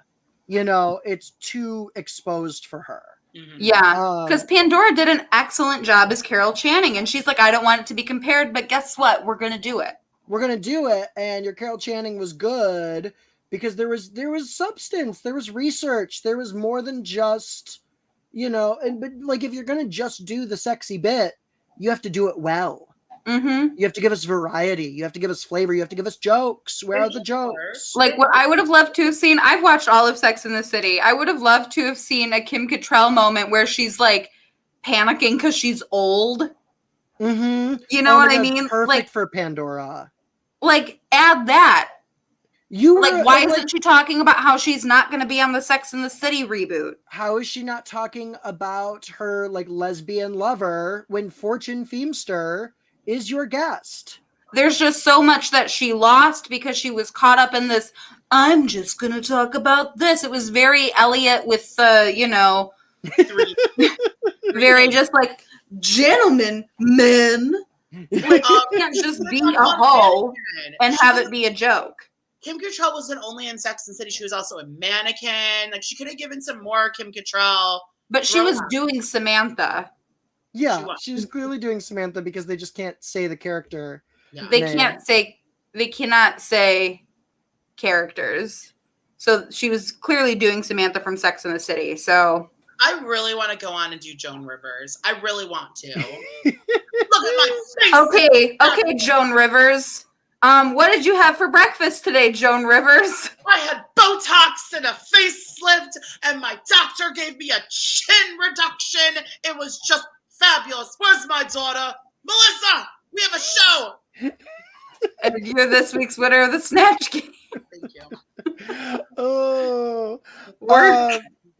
You know, it's too exposed for her. Mm-hmm. Yeah, because Pandora did an excellent job as Carol Channing, and she's like, I don't want it to be compared, but guess what? We're going to do it. We're going to do it, and your Carol Channing was good because there was substance, there was research, there was more than just, you know, but like if you're going to just do the sexy bit, you have to do it well. Mm-hmm. You have to give us variety. You have to give us flavor. You have to give us jokes. Where are the jokes? Like what I would have loved to have seen, I've watched all of Sex in the City. I would have loved to have seen a Kim Cattrall moment where she's like panicking because she's old. Mm-hmm. You know what I mean? Perfect like for Pandora. Like add that. You like why isn't she talking about how she's not going to be on the Sex in the City reboot? How is she not talking about her like lesbian lover when Fortune Feimster is your guest? There's just so much that she lost because she was caught up in this, I'm just going to talk about this. It was very Elliot with the, you know, very just like, gentlemen, men. Like, you can't just be a hoe and have it be a joke. Kim Cattrall wasn't only in Sex and the City, she was also a mannequin. Like, she could have given some more Kim Cattrall. But she was doing Samantha. Yeah, she was clearly doing Samantha because they just can't say the character. Yeah. They cannot say characters. So she was clearly doing Samantha from Sex and the City. So I really want to go on and do Joan Rivers. I really want to. Look at my face. Okay, Joan Rivers. What did you have for breakfast today, Joan Rivers? I had Botox and a facelift, and my doctor gave me a chin reduction. It was just fabulous. Where's my daughter? Melissa, we have a show. And you're this week's winner of the Snatch Game. Thank you. Oh,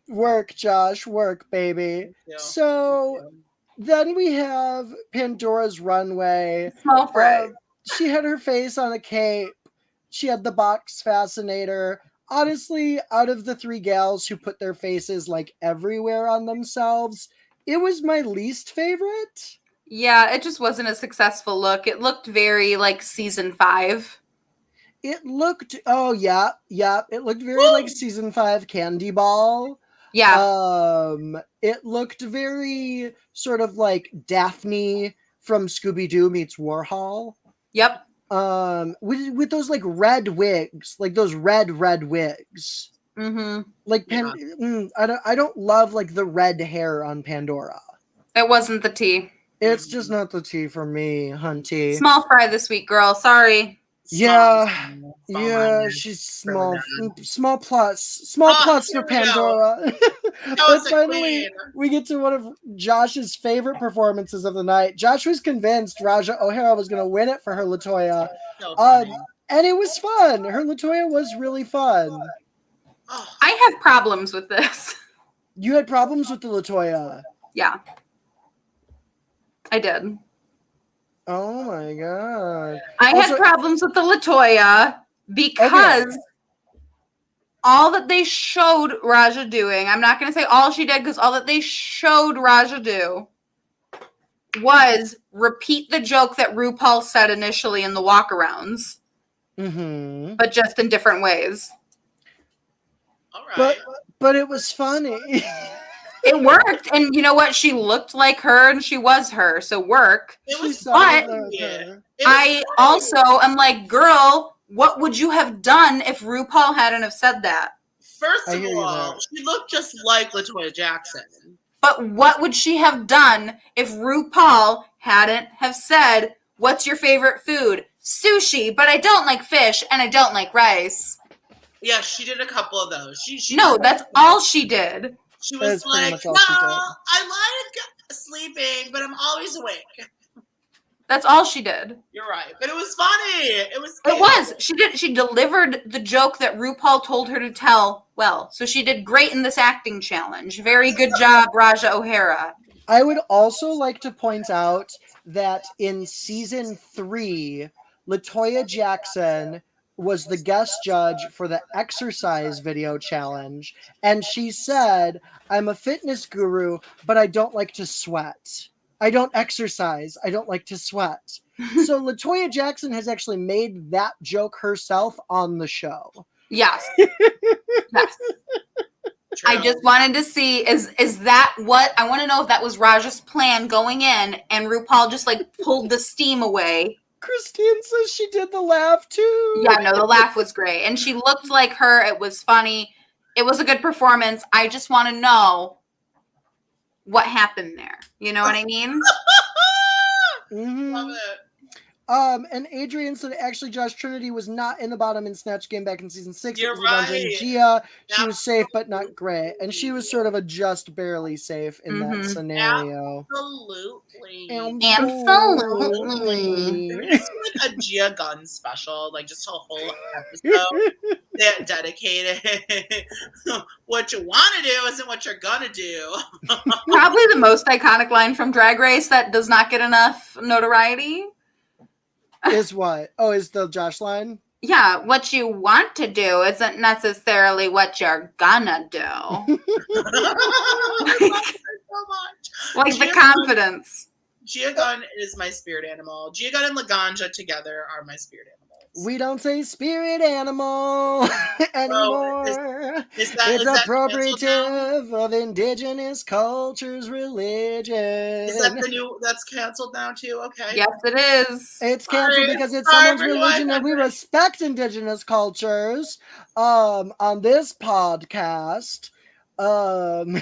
work, Josh, work, baby. So then we have Pandora's Runway. Small fry. She had her face on a cape. She had the box fascinator. Honestly, out of the three gals who put their faces like everywhere on themselves, it was my least favorite. Yeah, it just wasn't a successful look. It looked very like season 5. It looked, it looked very like season 5 Candy Ball. Yeah. It looked very sort of like Daphne from Scooby-Doo meets Warhol. Yep. With those like red wigs, like those red wigs. Mm-hmm. Like I don't love like the red hair on Pandora. It wasn't the tea. It's just not the tea for me, hunty. Small fry this week, girl. Sorry. Small, she's small. Small plus for Pandora. But finally, we get to one of Josh's favorite performances of the night. Josh was convinced Raja O'Hara was going to win it for her Latoya. And it was fun. Her Latoya was really fun. I have problems with this. You had problems with the Latoya? Yeah. I did. Oh my god. I had problems with the Latoya because all that they showed Raja doing, I'm not going to say all she did because all that they showed Raja do was repeat the joke that RuPaul said initially in the walkarounds, but just in different ways. All right. But it was funny. It worked, and you know what? She looked like her, and she was her, so work. But I also am like, girl, what would you have done if RuPaul hadn't have said that? First of all, she looked just like Latoya Jackson. But what would she have done if RuPaul hadn't have said, what's your favorite food? Sushi, but I don't like fish, and I don't like rice. Yeah, she did a couple of those. No, that's all she did. She was like, no, I like sleeping, but I'm always awake. That's all she did. You're right. But it was funny. It was. She delivered the joke that RuPaul told her to tell well. So she did great in this acting challenge. Very good job, Raja O'Hara. I would also like to point out that in season 3, Latoya Jackson was the guest judge for the exercise video challenge, and she said, "I'm a fitness guru, but I don't like to sweat. I don't exercise. I don't like to sweat." So Latoya Jackson has actually made that joke herself on the show. Yes. Yes. True. I just wanted to see, is that what, I want to know if that was Raja's plan going in and RuPaul just like pulled the steam away. Christine says she did the laugh too. Yeah, no, the laugh was great. And she looked like her. It was funny. It was a good performance. I just want to know what happened there. You know what I mean? Mm-hmm. Love it. And Adrian said actually Josh Trinity was not in the bottom in Snatch Game back in season 6. You're it was Laganja and Gia. She Absolutely. was safe but not great. And she was sort of a just barely safe in that scenario. Absolutely. Absolutely. Just like a Gia Gunn special, like just a whole episode that dedicated what you want to do isn't what you're gonna do. Probably the most iconic line from Drag Race that does not get enough notoriety. Is what? Oh, is the Josh line? Yeah, what you want to do isn't necessarily what you're gonna do. So much. Like the confidence. Gia Gunn is my spirit animal. Gia Gunn and Laganja together are my spirit animals. We don't say spirit animal anymore. It's appropriative of indigenous cultures, religion. Is that the new? That's canceled now too. Okay. Yes, it is. It's canceled because it's someone's religion, and we respect indigenous cultures. On this podcast, Okay.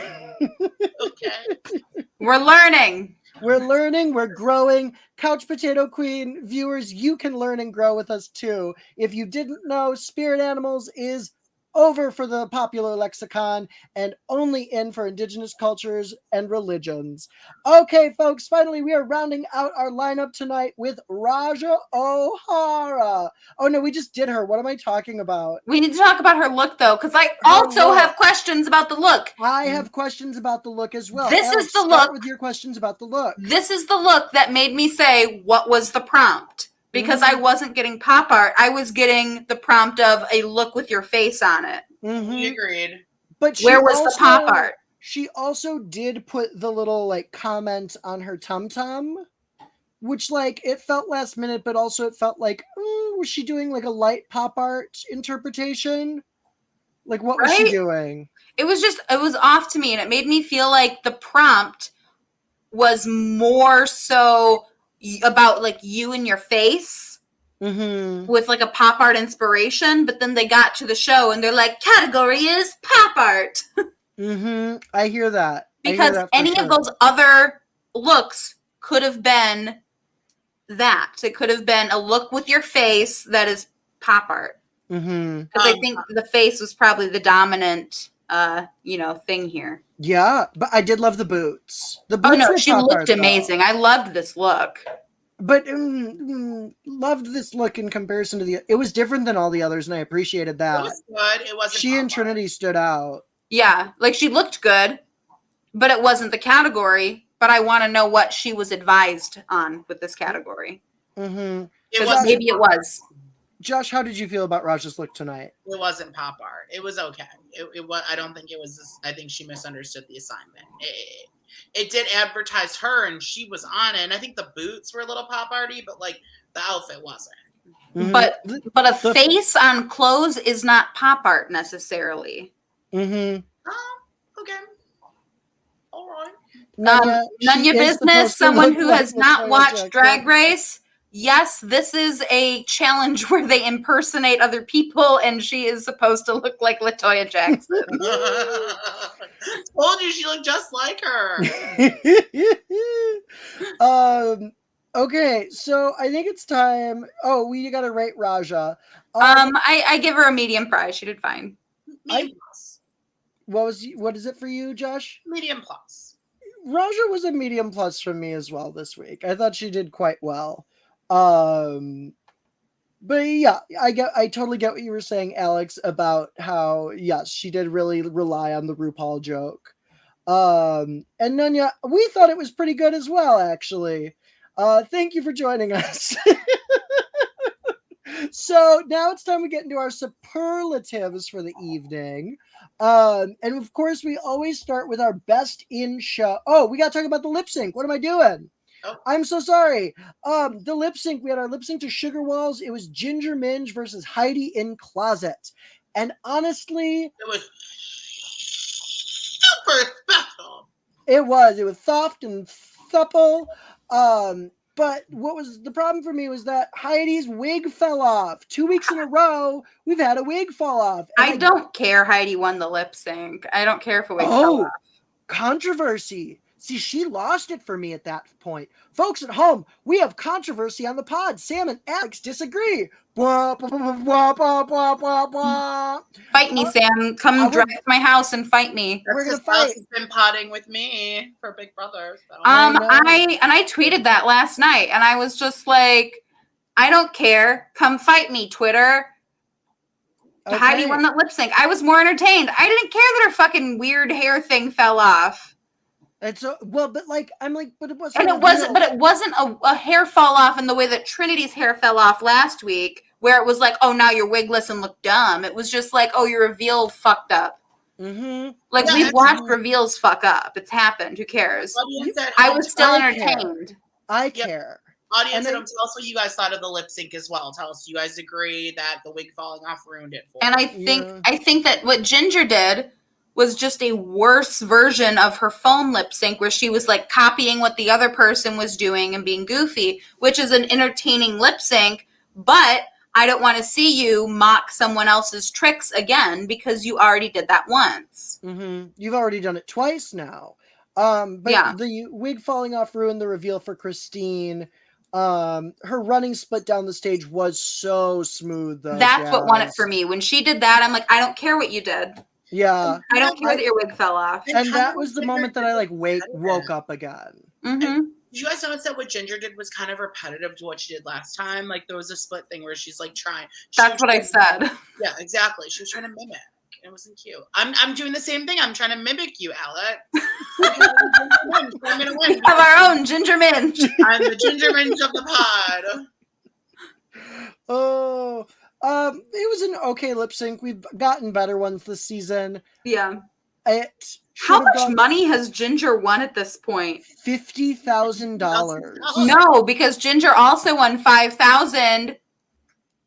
We're learning. We're learning, we're growing. Couch Potato Queen viewers, you can learn and grow with us too. If you didn't know, spirit animals is over for the popular lexicon and only in for indigenous cultures and religions. Okay, folks, finally we are rounding out our lineup tonight with Raja O'Hara. Oh no, we just did her. What am I talking about? We need to talk about her look though, because I also have questions about the look. I have questions about the look as well. This Alex, is the start look with your questions about the look. This is the look that made me say, what was the prompt? Because I wasn't getting pop art. I was getting the prompt of a look with your face on it. We agreed. But where was the pop art? She also did put the little like comment on her tum-tum, which like it felt last minute, but also it felt like, was she doing like a light pop art interpretation? Like what was she doing? It was off to me, and it made me feel like the prompt was more so about like you and your face with like a pop art inspiration, but then they got to the show and they're like, category is pop art. I hear that. Because any of those other looks could have been that. It could have been a look with your face that is pop art. Because I think the face was probably the dominant thing here. Yeah, but I did love the boots. The boots she looked amazing. Though. I loved this look. But loved this look in comparison to it was different than all the others, and I appreciated that. It was good. It wasn't. She and Trinity stood out. Yeah, like she looked good, but it wasn't the category. But I want to know what she was advised on with this category. Maybe it was. Josh, how did you feel about Raja's look tonight? It wasn't pop art. It was okay. It was. I don't think it was. I think she misunderstood the assignment. It did advertise her, and she was on it. And I think the boots were a little pop arty, but like the outfit wasn't. But a face on clothes is not pop art necessarily. Okay. All right. None of your business. Someone who has not watched Drag Race. Yes, this is a challenge where they impersonate other people, and she is supposed to look like Latoya Jackson. Told you she looked just like her. Okay, so I think it's time. Oh, we got to rate Raja. I give her a medium prize. She did fine. Medium plus. What is it for you, Josh? Medium plus. Raja was a medium plus from me as well this week. I thought she did quite well. But yeah, I totally get what you were saying, Alex, about how, yes, she did really rely on the RuPaul joke. And Nunya, we thought it was pretty good as well, actually. Thank you for joining us. So now it's time we get into our superlatives for the evening. And of course, we always start with our best in show. Oh, we got to talk about the lip sync. What am I doing? Oh. I'm so sorry. The lip sync, we had our lip sync to Sugar Walls. It was Ginger Minge versus Heidi in Closet. And honestly, it was super special. It was soft and supple. But what was the problem for me was that Heidi's wig fell off. 2 weeks in a row, we've had a wig fall off. I don't care Heidi won the lip sync. I don't care if a wig fell off. Controversy. See, she lost it for me at that point. Folks at home, we have controversy on the pod. Sam and Alex disagree. Blah, blah, blah, blah, blah, blah, blah, blah. Fight me, Sam. Come drive to my house and fight me. We're gonna fight. Alex has been potting with me for Big Brother. So. I tweeted that last night, and I was just like, I don't care. Come fight me, Twitter. Okay. Heidi won that lip sync. I was more entertained. I didn't care that her fucking weird hair thing fell off. It's but it wasn't. And it wasn't a hair fall off in the way that Trinity's hair fell off last week, where it was like, oh, now you're wigless and look dumb. It was just like, oh, your reveal fucked up. Mm-hmm. Like, we've watched reveals fuck up. It's happened. Who cares? I was still entertained. I care. Audience, and tell us what you guys thought of the lip sync as well. Tell us, do you guys agree that the wig falling off ruined it for you? And I think that what Ginger did was just a worse version of her phone lip sync, where she was like copying what the other person was doing and being goofy, which is an entertaining lip sync. But I don't want to see you mock someone else's tricks again, because you already did that once. Mm-hmm. You've already done it twice now. The wig falling off ruined the reveal for Christine. Her running split down the stage was so smooth, though. That's what won it for me. When she did that, I'm like, I don't care what you did. Yeah. I don't care that your wig fell off. And that was the moment that I woke up again. Mm-hmm. Did you guys notice that what Ginger did was kind of repetitive to what she did last time? Like, there was a split thing where she's like trying. That's what I said. Yeah, exactly. She was trying to mimic. It wasn't cute. I'm doing the same thing. I'm trying to mimic you, Alex. I'm gonna win. We have our own Ginger Minge. I'm the Ginger Minge of the pod. Oh. It was an okay lip sync. We've gotten better ones this season. Yeah. How much money has Ginger won at this point? $50,000. No, because Ginger also won $5,000.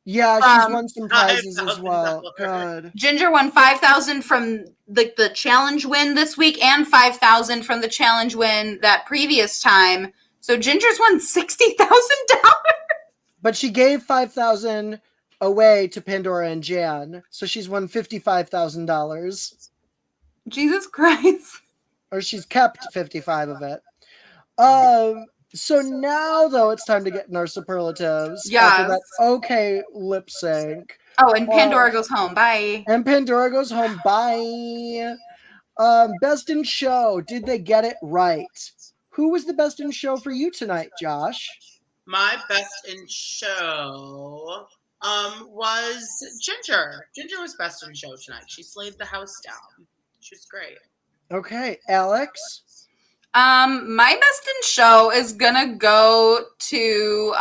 Yeah, she's won some prizes as well. Good. Ginger won $5,000 from the challenge win this week, and $5,000 from the challenge win that previous time. So Ginger's won $60,000. But she gave $5,000 away to Pandora and Jan, so she's won $55,000. Jesus Christ. Or she's kept 55 of it. So now, though, it's time to get in our superlatives. Yeah. After that okay lip sync. Oh, and Pandora goes home. Bye. And Pandora goes home. Bye. Best in show. Did they get it right? Who was the best in show for you tonight, Josh? My best in show was Ginger. Ginger was best in show tonight. She slayed the house down. She was great. Okay, Alex? My best in show is gonna go to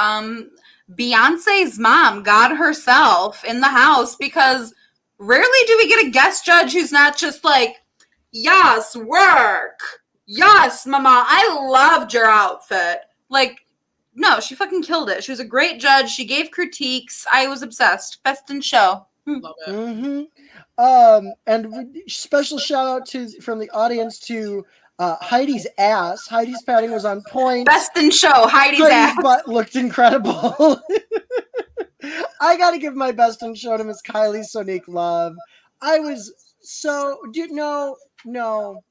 Beyonce's mom, God herself, in the house, because rarely do we get a guest judge who's not just like, yes, work. Yes, mama, I loved your outfit. Like, no, she fucking killed it. She was a great judge. She gave critiques. I was obsessed. Best in show. Love it. Mm-hmm. And special shout out from the audience to Heidi's ass. Heidi's padding was on point. Best in show. Heidi's ass. Butt looked incredible. I gotta give my best in show to Miss Kylie Sonique Love. I was so no.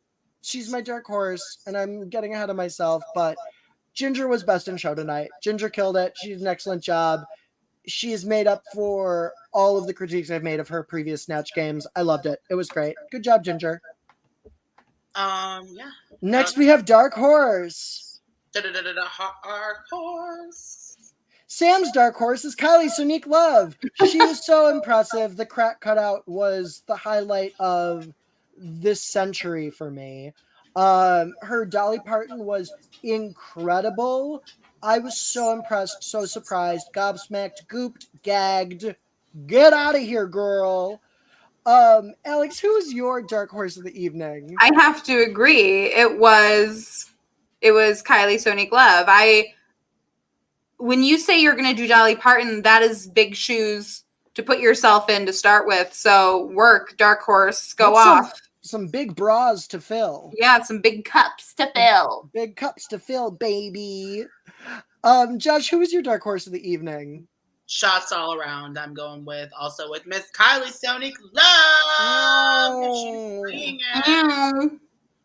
She's my dark horse, and I'm getting ahead of myself, but Ginger was best in show tonight. Ginger killed it. She did an excellent job. She has made up for all of the critiques I've made of her previous Snatch games. I loved it. It was great. Good job, Ginger. Yeah. Next, we have Dark Horse. Dark Horse. Sam's Dark Horse is Kylie Sonique Love. She was so impressive. The crack cutout was the highlight of this century for me. Her Dolly Parton was incredible. I was so impressed, so surprised, gobsmacked, gooped, gagged. Get out of here, girl. Alex, who is your dark horse of the evening? I have to agree. It was Kylie Sonique Love. When you say you're going to do Dolly Parton, that is big shoes to put yourself in to start with. So work, dark horse, go off. Some big bras to fill. Yeah, some big cups to fill. Big cups to fill, baby. Josh, who is your dark horse of the evening? Shots all around. I'm going with Miss Kylie Sonique Love.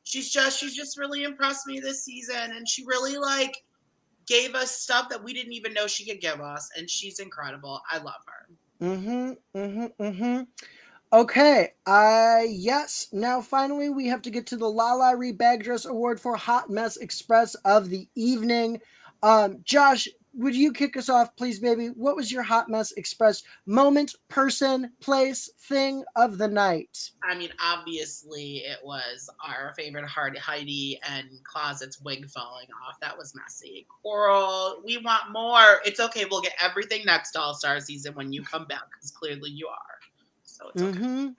She's just really impressed me this season, and she really gave us stuff that we didn't even know she could give us, and she's incredible. I love her. Okay, yes. Now, finally, we have to get to the Lala Ree Bag Dress Award for Hot Mess Express of the evening. Josh, would you kick us off, please, baby? What was your Hot Mess Express moment, person, place, thing of the night? I mean, obviously, it was our favorite Heidi and Closet's wig falling off. That was messy. Coral, we want more. It's okay. We'll get everything next All-Star season when you come back, because clearly you are. So it's okay.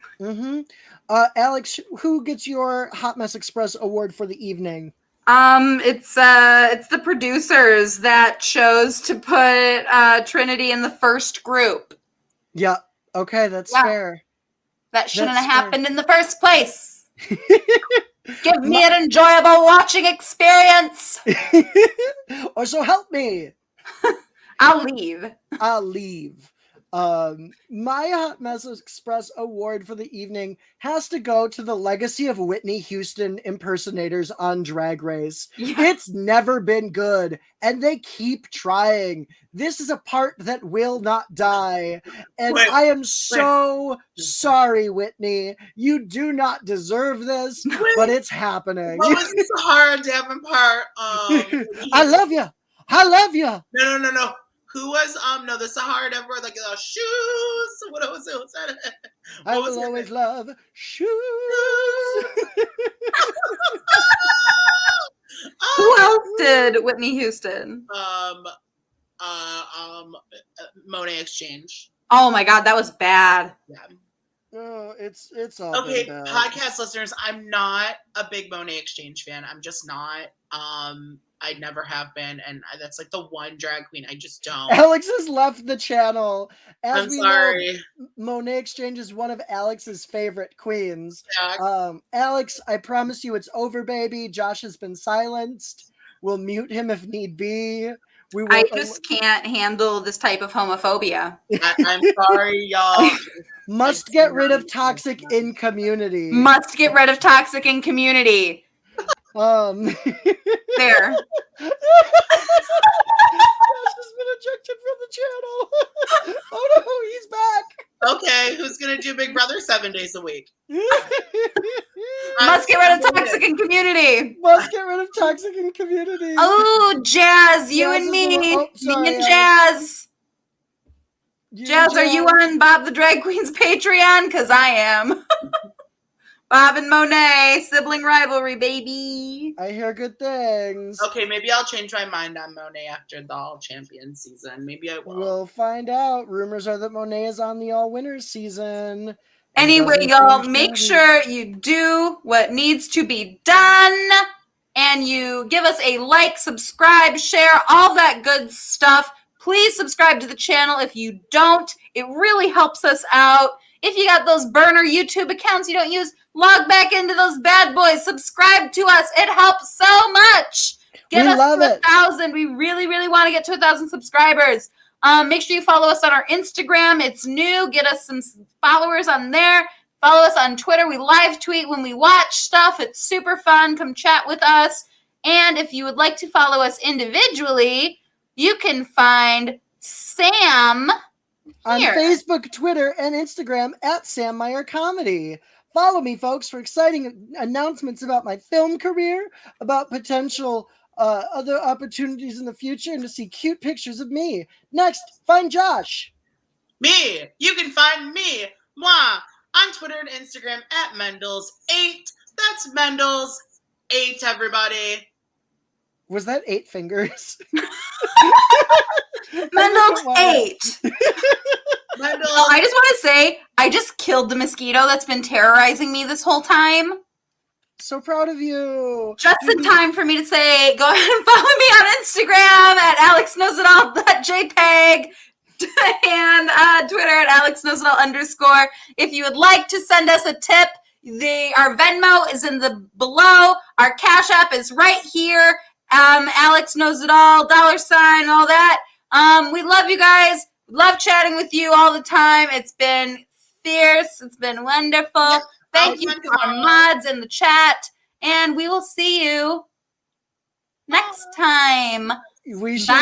Alex, who gets your Hot Mess Express award for the evening? It's the producers that chose to put Trinity in the first group. Yeah. Okay, that's fair. That shouldn't have happened in the first place. Give me an enjoyable watching experience. Or so help me. I'll leave. My Hot Mess Express award for the evening has to go to the legacy of Whitney Houston impersonators on Drag Race. Yeah. It's never been good, and they keep trying. This is a part that will not die, and I am so sorry, Whitney. You do not deserve this, but it's happening. What was the Sahara Davenport? I love you. No. Who was the Sahara Davenport, shoes? What was it? What's that? I will always love shoes. Who else did Whitney Houston? Monet Exchange. Oh my God, that was bad. Yeah. Oh, it's all okay. Bad. Podcast listeners, I'm not a big Monet Exchange fan. I'm just not. I never have been, and that's the one drag queen I just don't. Alex has left the channel. I'm sorry. Monet Exchange is one of Alex's favorite queens. Yeah. Alex, I promise you it's over, baby. Josh has been silenced. We'll mute him if need be. I just can't handle this type of homophobia. I'm sorry, y'all. Must get rid of toxic in community. Must get rid of toxic in community. There. Josh has been ejected from the channel. Oh no, he's back. Okay, who's gonna do Big Brother 7 days a week? Must get rid of toxic in community. Must get rid of toxic in community. Oh, Jazz, you and me. Me and Jazz. Jazz, are you on Bob the Drag Queen's Patreon? Because I am. Bob and Monet, sibling rivalry, baby. I hear good things. Okay, maybe I'll change my mind on Monet after the All Champions season. Maybe I will. We'll find out. Rumors are that Monet is on the All Winners season. Anyway, y'all, make sure you do what needs to be done. And you give us a like, subscribe, share, all that good stuff. Please subscribe to the channel if you don't. It really helps us out. If you got those burner YouTube accounts you don't use, log back into those bad boys. Subscribe to us. It helps so much. Get us to 1,000. We really, really want to get to 1,000 subscribers. Make sure you follow us on our Instagram. It's new. Get us some followers on there. Follow us on Twitter. We live tweet when we watch stuff. It's super fun. Come chat with us. And if you would like to follow us individually, you can find Sam on Facebook, Twitter, and Instagram at Sam Meier Comedy. Follow me, folks, for exciting announcements about my film career, about potential other opportunities in the future, and to see cute pictures of me. Next, find Josh. Me. You can find me, moi, on Twitter and Instagram at Mendels8. That's Mendels 8, everybody. Was that 8 fingers? Mendel's 8. Mendel. Oh, I just want to say, I just killed the mosquito that's been terrorizing me this whole time. So proud of you. Just in time for me to say, go ahead and follow me on Instagram at alexknowsitall.jpg and Twitter at alexknowsitall_. If you would like to send us a tip, our Venmo is in the below. Our Cash App is right here. Alex knows it all, $, all that. We love you guys. Love chatting with you all the time. It's been fierce. It's been wonderful. Yeah, Thank you to our mods in the chat. And we will see you next time. We should